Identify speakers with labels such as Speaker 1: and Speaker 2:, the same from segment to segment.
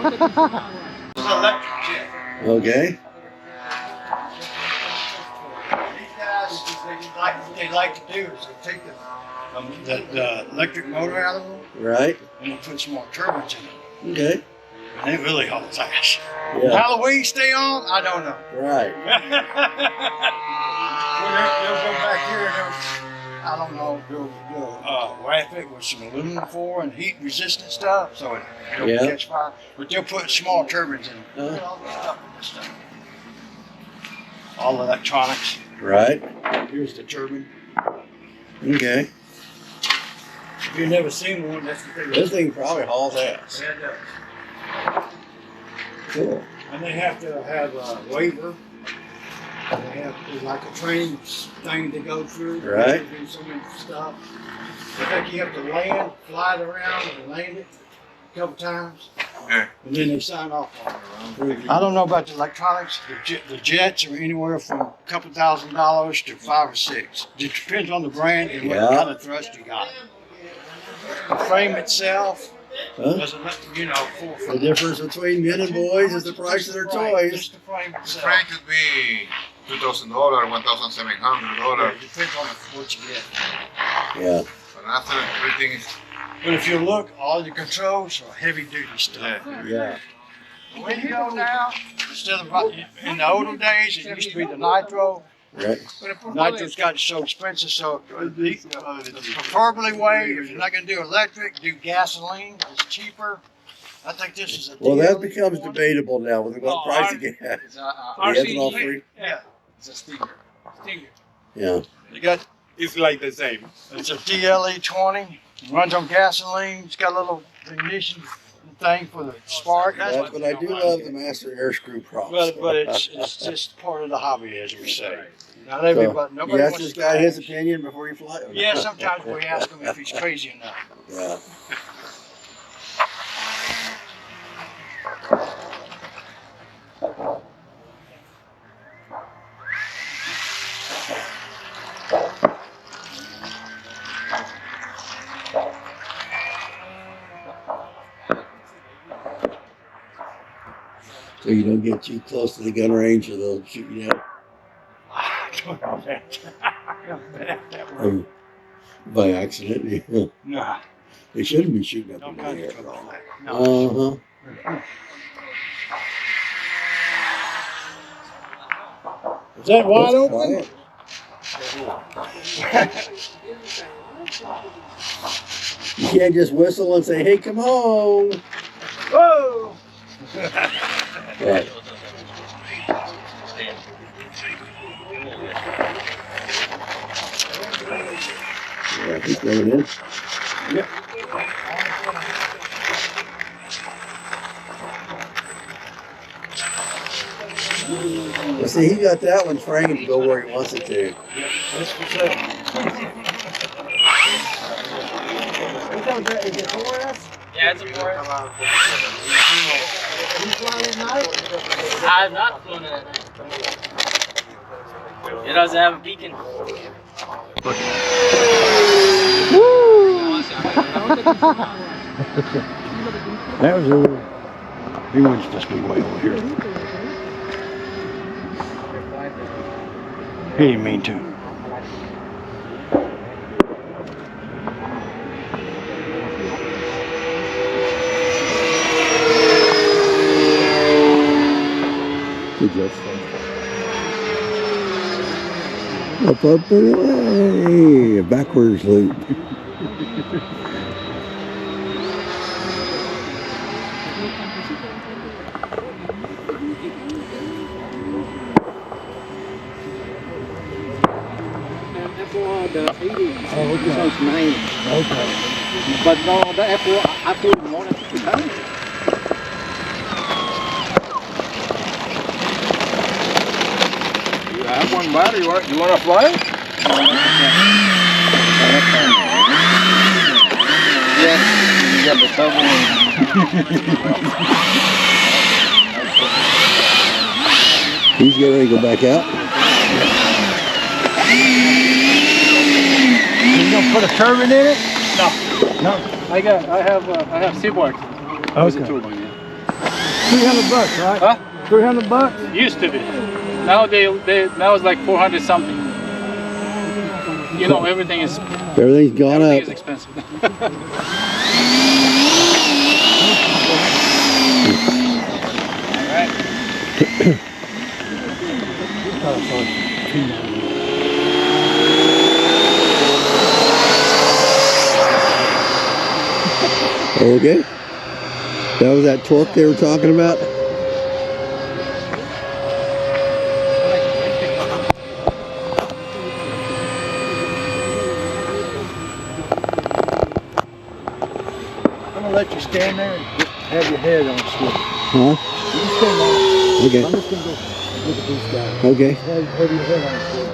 Speaker 1: electric jet.
Speaker 2: Okay.
Speaker 1: These guys, what they like to do is they take the electric motor out of them
Speaker 2: Right.
Speaker 1: and they put some more turbines in them.
Speaker 2: Okay.
Speaker 1: And it really hauls ass.
Speaker 2: Yeah.
Speaker 1: How the wings stay on, I don't know.
Speaker 2: Right.
Speaker 1: They'll go back here and I don't know, they'll wrap it with some aluminum foil and heat resistant stuff so it don't catch fire. But they'll put small turbines in it. All this stuff in this stuff. All electronics.
Speaker 2: Right.
Speaker 1: Here's the turbine.
Speaker 2: Okay.
Speaker 1: If you've never seen one, that's the thing.
Speaker 2: This thing probably hauls ass.
Speaker 1: Yeah, it does.
Speaker 2: Cool.
Speaker 1: And they have to have a waiver. They have like a training thing to go through.
Speaker 2: Right.
Speaker 1: They do so many stuff. I think you have to land, fly it around, and land it a couple times.
Speaker 3: Okay.
Speaker 1: And then they sign off on it. I don't know about the electronics. The jets are anywhere from a couple $1,000 to $5 or $6. It depends on the brand and what kind of thrust you got. The frame itself. Doesn't, you know,
Speaker 2: the difference between men and boys is the price of their toys.
Speaker 1: Just the frame
Speaker 3: The
Speaker 1: itself.
Speaker 3: frame could be $2,000, $1,700.
Speaker 1: It depends on what you get.
Speaker 2: Yeah.
Speaker 3: But after everything is
Speaker 1: But if you look, all the controls are heavy duty stuff.
Speaker 2: Yeah.
Speaker 1: Where you go now, instead of in the older days, it used to be the nitro.
Speaker 2: Right.
Speaker 1: Nitro's gotten so expensive, so the preferably way, if you're not going to do electric, do gasoline. It's cheaper. I think this is a
Speaker 2: Well, that
Speaker 1: DL
Speaker 2: becomes
Speaker 1: 20.
Speaker 2: debatable now with what price of gas.
Speaker 1: It's
Speaker 2: The ethanol free.
Speaker 1: Yeah, it's a Stinger.
Speaker 2: Yeah.
Speaker 1: You got
Speaker 4: It's like the same.
Speaker 1: it's a DLE 20. Runs on gasoline. It's got a little ignition thing for the spark.
Speaker 2: That's what I do love the master air screw props.
Speaker 1: But it's just part of the hobby, as we say. Not everybody,
Speaker 2: You
Speaker 1: nobody
Speaker 2: ask
Speaker 1: wants
Speaker 2: this
Speaker 1: to
Speaker 2: guy
Speaker 1: go.
Speaker 2: his opinion before you fly?
Speaker 1: Yeah, sometimes we ask him if he's crazy enough.
Speaker 2: Yeah. So you don't get too close to the gun range or they'll shoot you down.
Speaker 1: I don't know that.
Speaker 2: By accident. Yeah.
Speaker 1: Nah,
Speaker 2: They shouldn't be shooting up
Speaker 1: don't
Speaker 2: in the air.
Speaker 1: concentrate on that. No. Is that wide open?
Speaker 2: You can't just whistle and say, "Hey, come home."
Speaker 1: Whoa!
Speaker 2: Right. Yeah, he's going in.
Speaker 1: Yep.
Speaker 2: Well, see, he got that one framed to go where he wants it to.
Speaker 1: That's for sale. Is it 4S?
Speaker 5: Yeah, it's a 4S.
Speaker 1: You fly at night?
Speaker 5: I have not flown it at night. It doesn't have a beacon.
Speaker 1: That was a little. He wants this big way over here. He didn't mean to.
Speaker 2: Up and away. Backwards loop.
Speaker 5: The 80,
Speaker 1: Oh, okay.
Speaker 5: so it's 90.
Speaker 1: Okay.
Speaker 5: But no, the F4, I flew more than 50 times.
Speaker 4: You have one battery. You want to fly it?
Speaker 5: Yes, you got the double.
Speaker 2: He's getting ready to go back out.
Speaker 1: You gonna put a turbine in it?
Speaker 5: No.
Speaker 1: No.
Speaker 5: I have seaboard.
Speaker 1: Okay.
Speaker 5: Turbine, yeah.
Speaker 2: $300, right?
Speaker 4: Huh?
Speaker 2: $300.
Speaker 4: Used to be. Now now it's like 400 something. You know, everything is
Speaker 2: Everything's gone
Speaker 4: everything is
Speaker 2: up.
Speaker 4: expensive.
Speaker 2: Okay. That was that torque they were talking about?
Speaker 1: I'm gonna let you stand there and just have your head on swivel.
Speaker 2: Huh?
Speaker 1: You can stand on it.
Speaker 2: Okay.
Speaker 1: I'm just gonna go look at these guys.
Speaker 2: Okay.
Speaker 1: Have your head on swivel.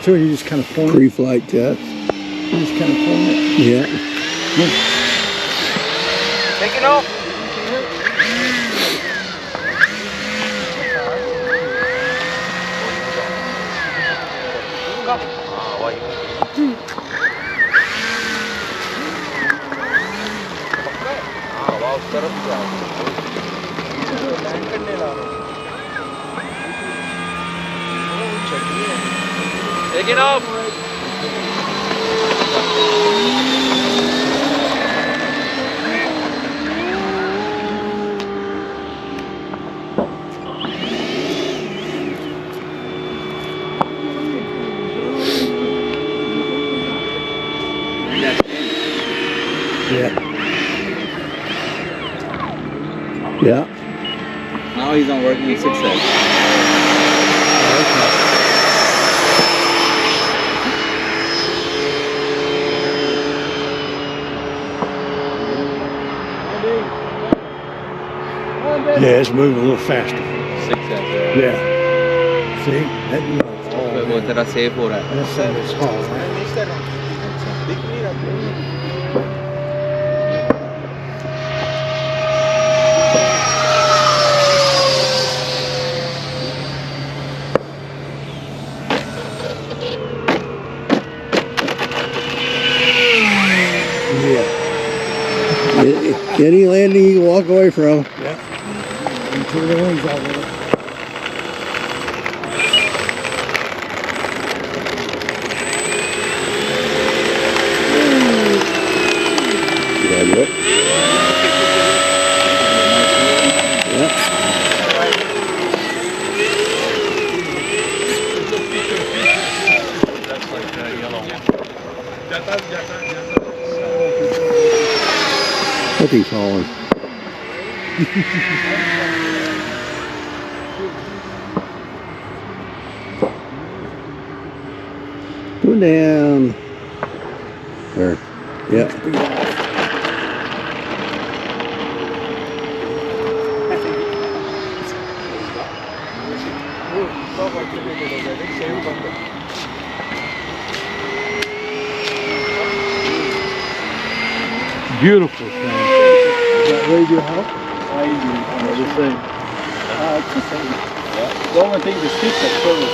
Speaker 1: So you just kind of point it.
Speaker 2: Pre-flight test.
Speaker 1: You just kind of point it.
Speaker 2: Yeah.
Speaker 4: Take it off. Take it off.
Speaker 2: Yeah. Yeah.
Speaker 5: Now he's on working in 6X.
Speaker 2: Yeah, it's moving a little faster.
Speaker 5: 6X.
Speaker 2: Yeah. See? That
Speaker 5: वो तेरा safe हो रहा है.
Speaker 2: That's small, right? Any landing you can walk away from.
Speaker 1: Yeah. Until the wings out there.
Speaker 2: Did I do it? Yeah.
Speaker 4: That's like the yellow one.
Speaker 2: What he's hauling. Go down. There. Yeah.
Speaker 1: Beautiful thing. Is that radio help? Another thing.
Speaker 4: It's the same. Yeah. The only thing the seats are closed.